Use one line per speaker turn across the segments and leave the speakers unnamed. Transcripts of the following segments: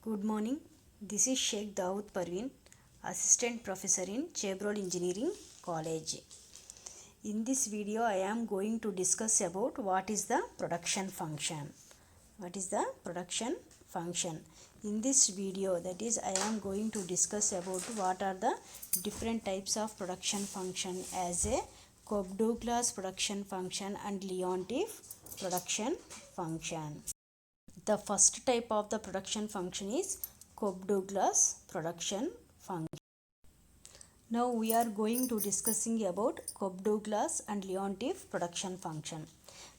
Good morning. This is Sheikh Dawood Parveen, Assistant Professor in Chevron Engineering College. In this video, I am going to discuss about what is the production function. What is the production function? In this video, that is, I am going to discuss about what are the different types of production function as a Cobb-Douglas production function and Leontief production function. The first type of the production function is Cobb-Douglas production function. Now we are going to discussing about Cobb-Douglas and Leontief production function.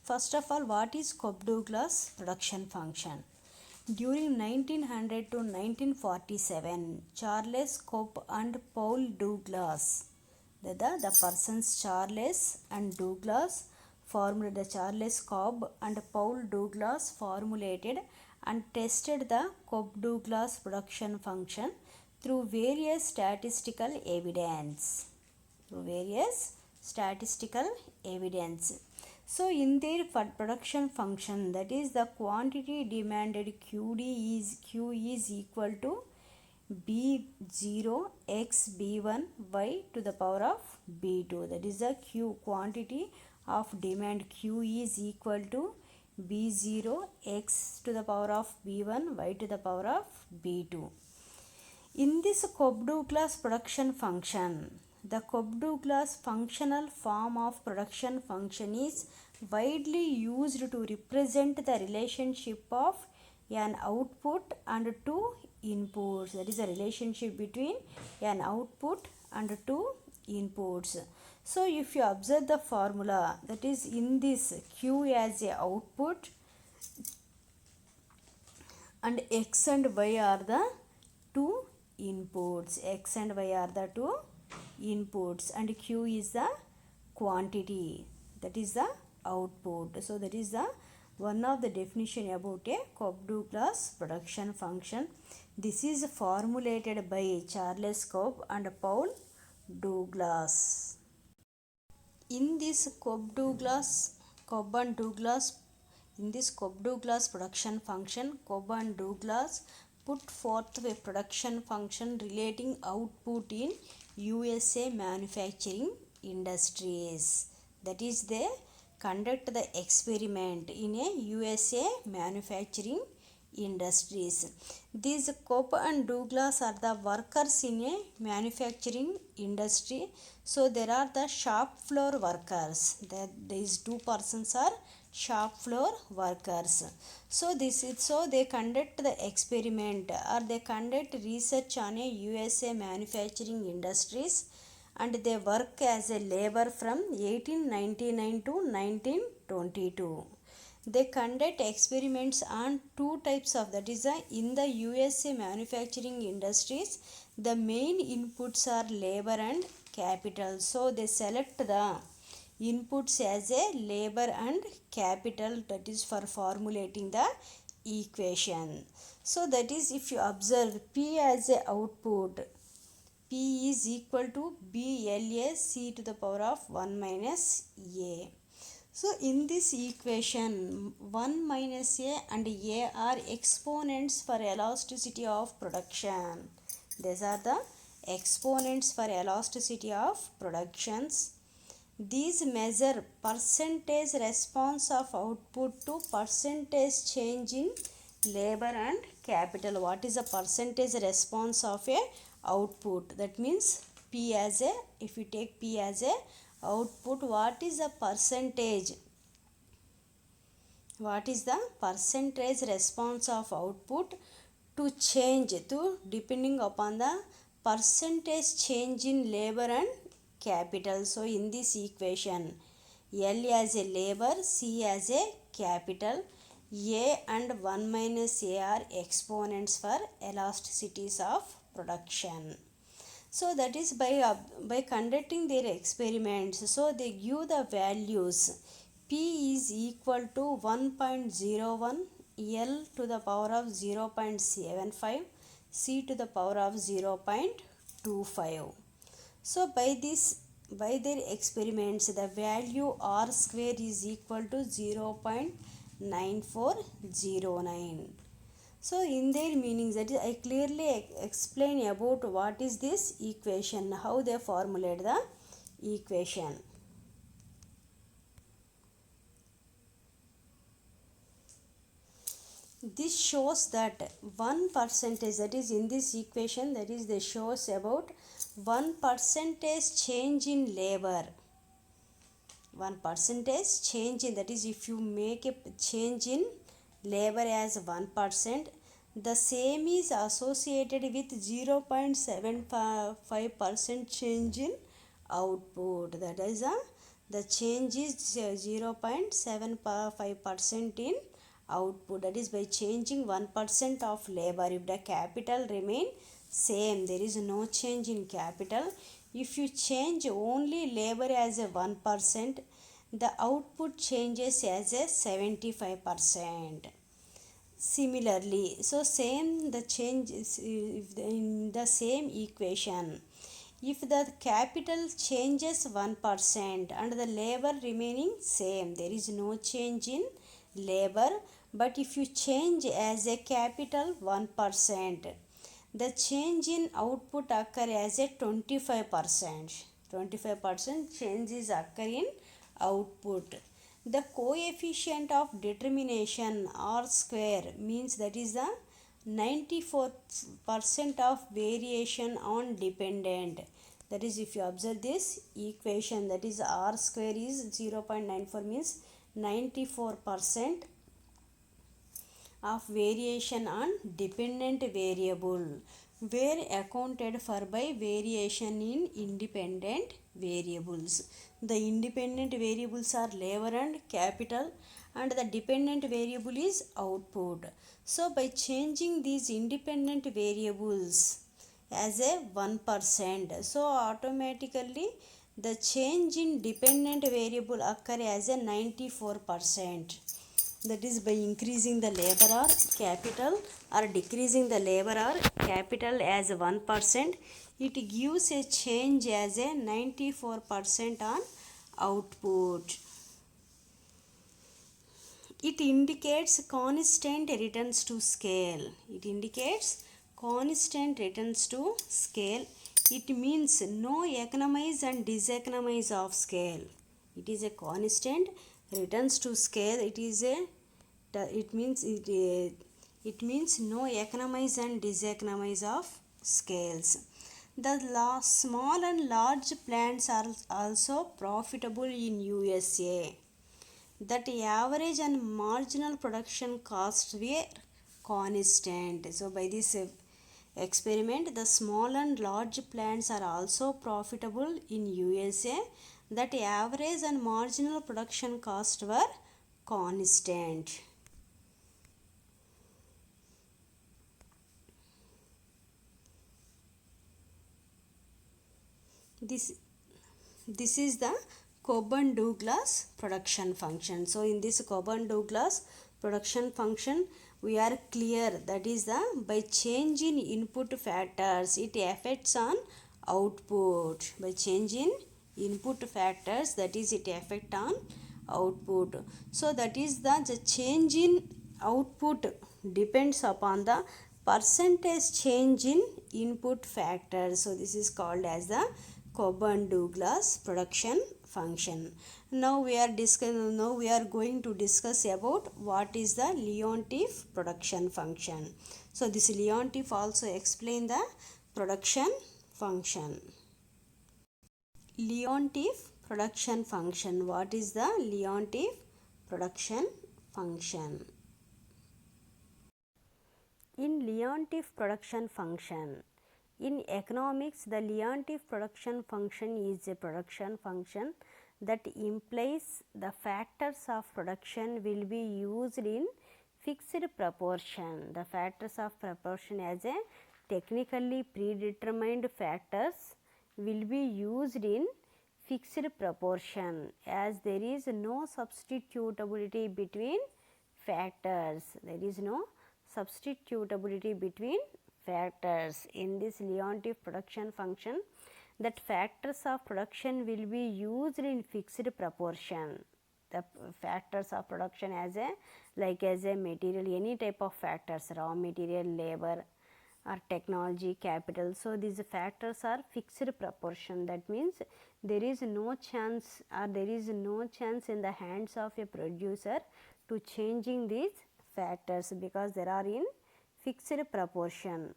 First of all, what is Cobb-Douglas production function? During 1900 to 1947, Charles Cobb and Paul Douglas, the persons Charles and Douglas formed the Charles Cobb and Paul Douglas formulated and tested the Cobb-Douglas production function through various statistical evidence. So in their production function, that is the quantity demanded Q is equal to B0 x B1 y to the power of B2. That is the Q quantity of demand Q is equal to B0 x to the power of B1 y to the power of B2. In this Cobb-Douglas production function, the Cobb-Douglas functional form of production function is widely used to represent the relationship of an output and two inputs. That is a relationship between an output and two inputs. So if you observe the formula, that is in this Q as a output and X and Y are the two inputs. X and Y are the two inputs and Q is the quantity, that is the output. So that is the one of the definition about a Cobb-Douglas production function. This is formulated by Charles Cobb and Paul Douglas. In this Cobb-Douglas production function, Cobb and Douglas put forth a production function relating output in USA manufacturing industries. That is, they conduct the experiment in a USA manufacturing industries. These Cobb and Douglas are the workers in a manufacturing industry. So there are the shop floor workers. These two persons are shop floor workers. So they conduct the experiment or they conduct research on a USA manufacturing industries and they work as a labor from 1899 to 1922. They conduct experiments on two types of, that is in the USA manufacturing industries, the main inputs are labor and capital. So they select the inputs as a labor and capital, that is for formulating the equation. So that is, if you observe P as a output, P is equal to BLA C to the power of 1 minus A. So in this equation, 1 minus A and A are exponents for elasticity of production. These are the exponents for elasticity of productions. These measure percentage response of output to percentage change in labor and capital. What is the percentage response of a output? That means P as a, if you take P as a output, what is the percentage? What is the percentage response of output to change to depending upon the percentage change in labor and capital. So in this equation, L as a labor, C as a capital, A and 1 minus A are exponents for elasticities of production. So that is by conducting their experiments, so they give the values. P is equal to 1.01, L to the power of 0.75, C to the power of 0.25. So by their experiments, the value R square is equal to 0.9409. So in their meanings, that is, I clearly explain about what is this equation, how they formulate the equation. This shows that 1%, that is in this equation, that is they shows about 1% change in labor. 1% change in, that is if you make a change in labor as 1%, the same is associated with 0.75% change in output. That is the change is 0.75% in output. That is by changing 1% of labor. If the capital remain same, there is no change in capital. If you change only labor as a 1%, the output changes as a 75%. Similarly, so same the change is in the same equation. If the capital changes 1% and the labor remaining same, there is no change in labor. But if you change as a capital 1%, the change in output occur as a 25%. 25% change is occur in output. The coefficient of determination R square means, that is the 94% of variation on dependent. That is, if you observe this equation, that is R square is 0.94 means 94% of variation on dependent variable were accounted for by variation in independent variables. The independent variables are labor and capital, and the dependent variable is output. So by changing these independent variables as a 1%, so automatically the change in dependent variable occur as a 94%. That is by increasing the labor or capital or decreasing the labor or capital as 1%, it gives a change as a 94% on output. It indicates constant returns to scale. It indicates constant returns to scale. It means no economize and diseconomize of scale. It is a constant returns to scale. It means no economize and diseconomize of scales. The small and large plants are also profitable in USA. That average and marginal production costs were constant. So by this experiment, the small and large plants are also profitable in USA. That average and marginal production costs were constant. This is the Coburn-Douglas production function. So in this Coburn-Douglas production function, we are clear, that is the by changing input factors, it affects on output. By changing input factors, that is it affect on output. So that is the change in output depends upon the percentage change in input factors. So this is called as the Coburn-Douglas production function. Now we are going to discuss about what is the Leontief production function. So this Leontief also explain the production function. Leontief production function. What is the Leontief production function? In Leontief production function, in economics, the Leontief production function is a production function that implies the factors of production will be used in fixed proportion. The factors of proportion as a technically predetermined factors will be used in fixed proportion, as there is no substitutability between factors. There is no substitutability between factors. In this Leontief production function, that factors of production will be used in fixed proportion. the factors of production as a material, any type of factors, raw material, labor or technology, capital. So these factors are fixed proportion. That means there is no chance in the hands of a producer to changing these factors, because they are in fixed proportion.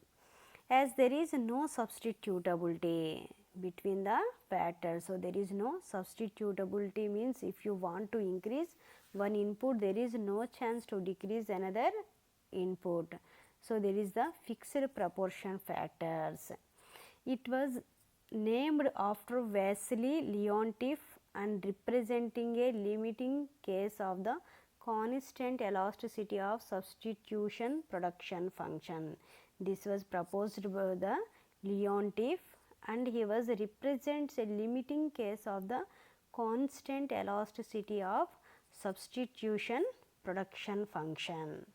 As there is no substitutability between the factors, so there is no substitutability, means if you want to increase one input, there is no chance to decrease another input. So there is the fixed proportion factors. It was named after Vasily Leontief and representing a limiting case of the constant elasticity of substitution production function. This was proposed by the Leontief, and he was represents a limiting case of the constant elasticity of substitution production function.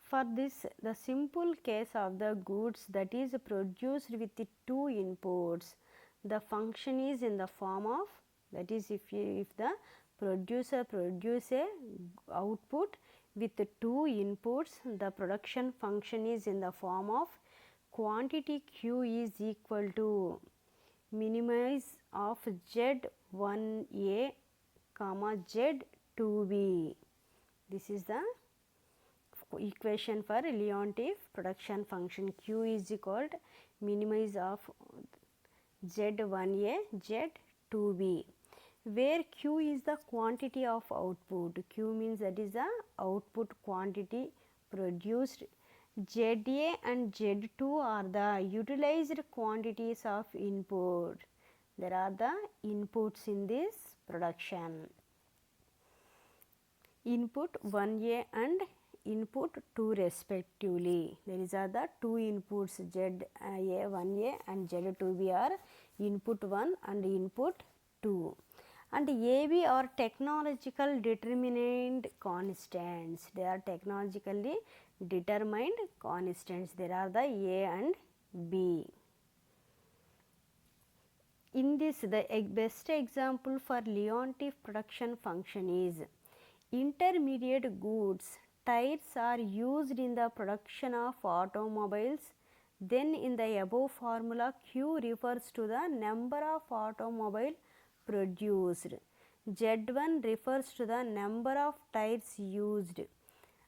For this, the simple case of the goods that is produced with the two inputs, the function is in the form of, that is if the producer produce a output with the two inputs, the production function is in the form of quantity Q is equal to minimize of Z1A comma Z2B. This is the equation for Leontief production function. Q is equal to minimize of Z1A Z2B, where Q is the quantity of output. Q means that is the output quantity produced. ZA and Z2 are the utilized quantities of input. There are the inputs in this production. Input 1A and input 2 respectively. There is are the two inputs, ZA1A and Z2B are input 1 and input 2. And AB are technological determined constants. They are technologically determined constants. There are the A and B. In this, the best example for Leontief production function is intermediate goods. Tires are used in the production of automobiles. Then in the above formula, Q refers to the number of automobile produced. Z1 refers to the number of tires used,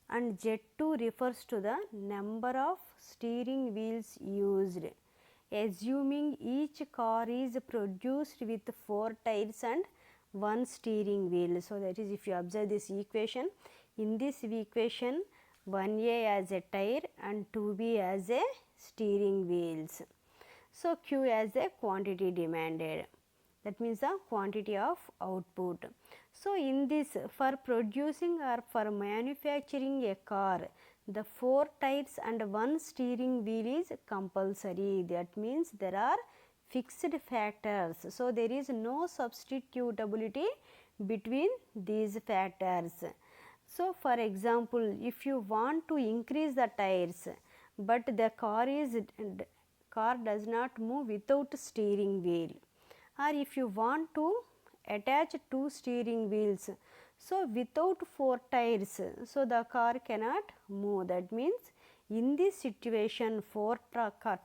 and Z2 refers to the number of steering wheels used. Assuming each car is produced with 4 tires and 1 steering wheel. So that is, if you observe this equation, in this equation 1A as a tire and 2B as a steering wheels. So Q as a quantity demanded, that means the quantity of output. So in this, for producing or for manufacturing a car, the 4 tires and 1 steering wheel is compulsory. That means there are fixed factors. So there is no substitutability between these factors. So for example, if you want to increase the tires, but the car does not move without steering wheel, or if you want to attach 2 steering wheels, so without 4 tires, so the car cannot move. That means in this situation 4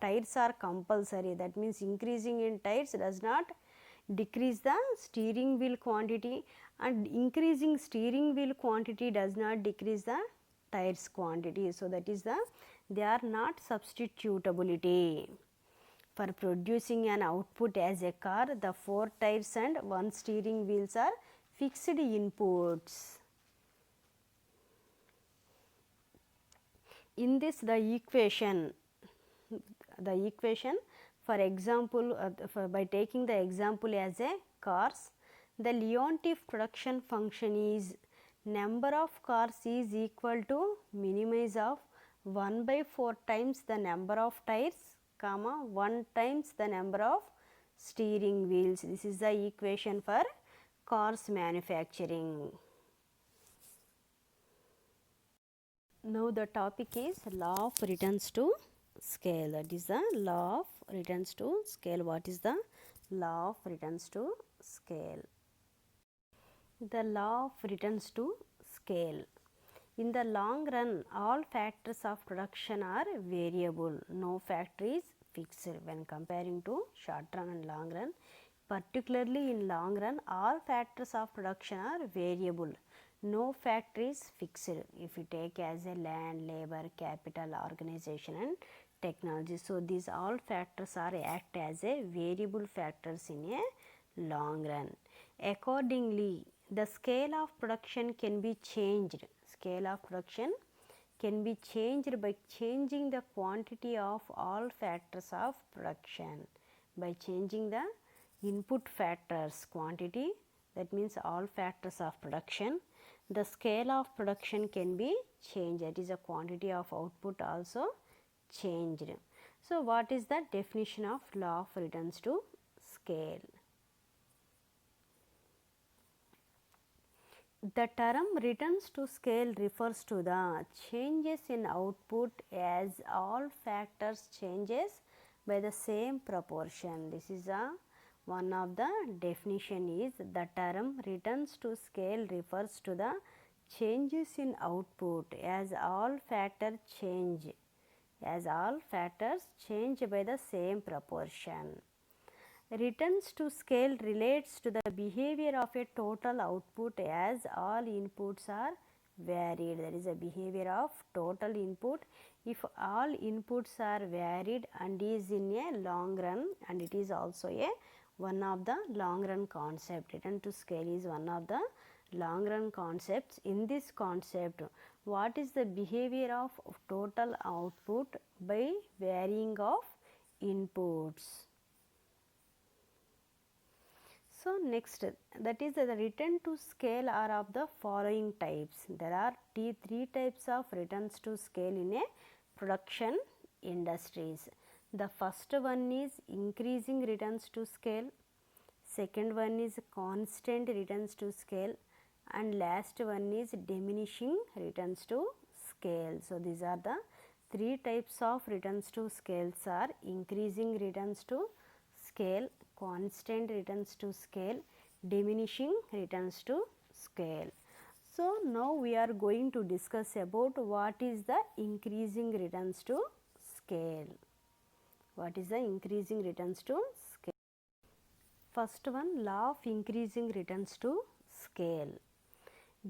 tires are compulsory. That means increasing in tires does not decrease the steering wheel quantity, and increasing steering wheel quantity does not decrease the tires quantity. So that is they are not substitutability. For producing an output as a car, the 4 tires and 1 steering wheels are fixed inputs. In this, the equation for example, by taking the example as a cars, the Leontief production function is number of cars is equal to minimize of 1 by 4 times the number of tires, comma 1 times the number of steering wheels. This is the equation for cars manufacturing. Now the topic is law of returns to scale. That is the law of returns to scale. What is the law of returns to scale? The law of returns to scale. In the long run, all factors of production are variable. No factor is fixed. When comparing to short run and long run, particularly in long run, all factors of production are variable. No factor is fixed. If you take as a land, labor, capital, organization and technology. So, these all factors are act as a variable factors in a long run. Accordingly, the scale of production can be changed. Scale of production can be changed by changing the quantity of all factors of production. By changing the input factors quantity, that means all factors of production, the scale of production can be changed. That is, the quantity of output also changed. So, what is the definition of law of returns to scale? The term returns to scale refers to the changes in output as all factors changes by the same proportion. This is one of the definition is the term returns to scale refers to the changes in output as all factors change by the same proportion. Returns to scale relates to the behavior of a total output as all inputs are varied. That is a behavior of total input if all inputs are varied and is in a long run, and it is also a one of the long run concept. Return to scale is one of the long run concepts. In this concept, what is the behavior of total output by varying of inputs? So, next, that is the return to scale are of the following types. There are three types of returns to scale in a production industries. The first one is increasing returns to scale, second one is constant returns to scale, and last one is diminishing returns to scale. So, these are the three types of returns to scales are increasing returns to scale, constant returns to scale, diminishing returns to scale. So, now we are going to discuss about what is the increasing returns to scale. What is the increasing returns to scale? First one, law of increasing returns to scale.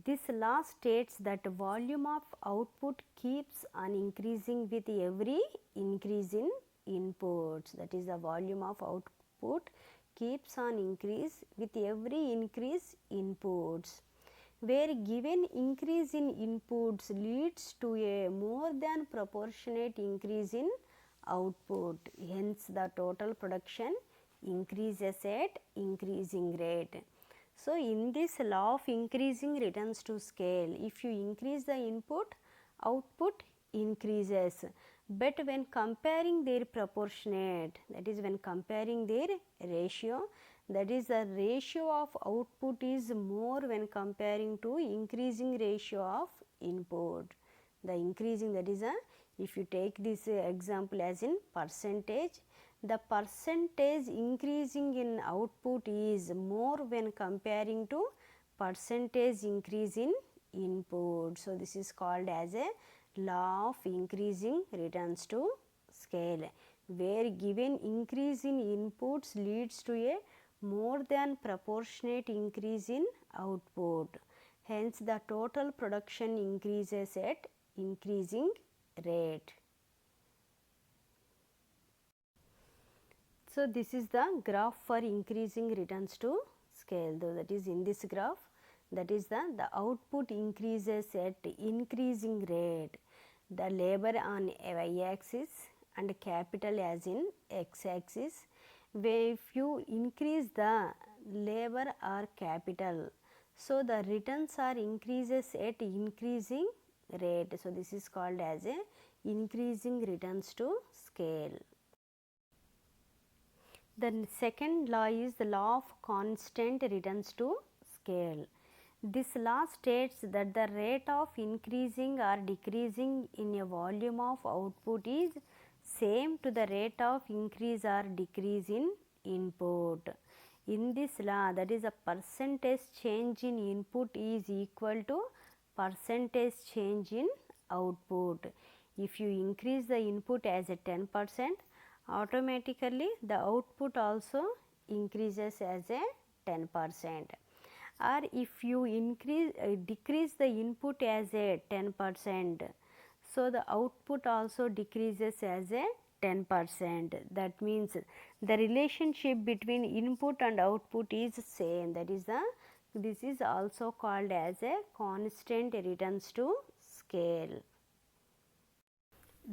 This law states that volume of output keeps on increasing with every increase in inputs. That is, the volume of output keeps on increase with every increase inputs. Where given increase in inputs leads to a more than proportionate increase in output. Hence, the total production increases at increasing rate. So, in this law of increasing returns to scale, if you increase the input, output increases. But when comparing their proportionate, that is when comparing their ratio, that is the ratio of output is more when comparing to increasing ratio of input. The increasing, that is if you take this example as in percentage, the percentage increasing in output is more when comparing to percentage increase in input. So, this is called as a law of increasing returns to scale, where given increase in inputs leads to a more than proportionate increase in output. Hence, the total production increases at increasing rate. So, this is the graph for increasing returns to scale. That is, in this graph, that is the output increases at increasing rate. The labor on y axis and capital as in x axis. Where if you increase the labor or capital, so the returns are increases at increasing rate. So, this is called as a increasing returns to scale. The second law is the law of constant returns to scale. This law states that the rate of increasing or decreasing in a volume of output is same to the rate of increase or decrease in input. In this law, that is a percentage change in input is equal to percentage change in output. If you increase the input as a 10%, automatically the output also increases as a 10%. Or if you decrease the input as a 10%, so the output also decreases as a 10%. That means the relationship between input and output is same. That is this is also called as a constant returns to scale.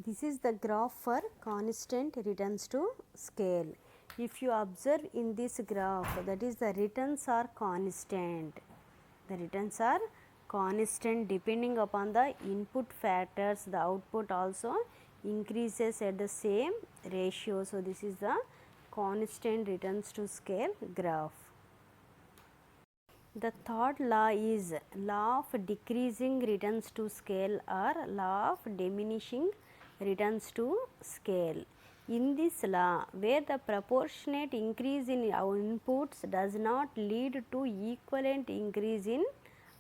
This is the graph for constant returns to scale. If you observe in this graph, that is the returns are constant. The returns are constant depending upon the input factors. The output also increases at the same ratio. So, this is the constant returns to scale graph. The third law is law of decreasing returns to scale or law of diminishing returns to scale. In this law, where the proportionate increase in our inputs does not lead to equivalent increase in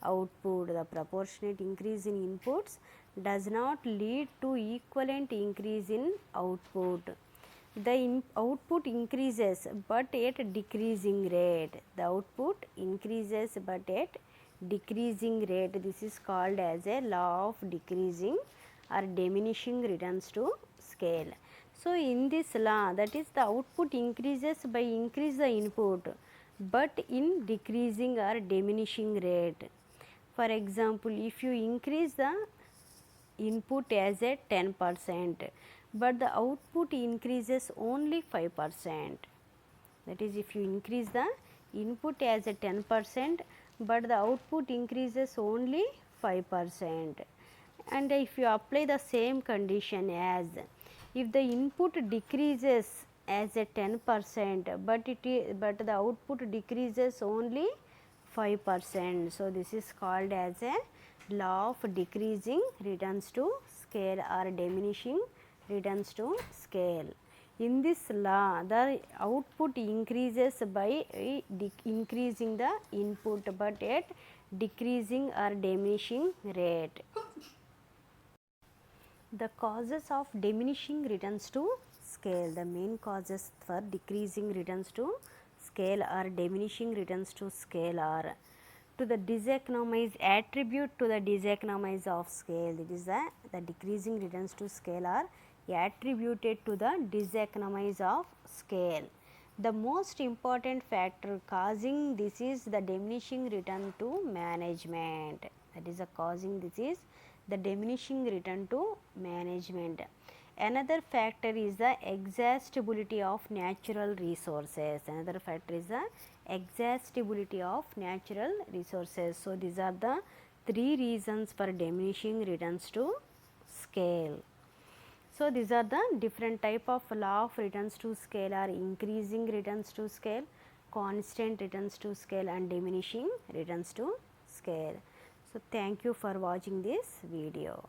output, the proportionate increase in inputs does not lead to equivalent increase in output. The output increases but at decreasing rate. The output increases but at decreasing rate. This is called as a law of decreasing or diminishing returns to scale. So, in this law, that is the output increases by increase the input but in decreasing or diminishing rate. For example, if you increase the input as a 10%, but the output increases only 5%. That is, if you increase the input as a 10%, but the output increases only 5%. And if you apply the same condition as if the input decreases as a 10%, but the output decreases only 5%. So, this is called as a law of decreasing returns to scale or diminishing returns to scale. In this law, the output increases by increasing the input but at decreasing or diminishing rate. The causes of diminishing returns to scale. The main causes for decreasing returns to scale or diminishing returns to scale are to the diseconomize attribute to the diseconomize of scale. It is the decreasing returns to scale are attributed to the diseconomize of scale. The most important factor causing this is the diminishing return to management. That is causing this is the diminishing return to management. Another factor is the exhaustibility of natural resources. Another factor is the exhaustibility of natural resources. So, these are the three reasons for diminishing returns to scale. So, these are the different type of law of returns to scale are increasing returns to scale, constant returns to scale and diminishing returns to scale. So, thank you for watching this video.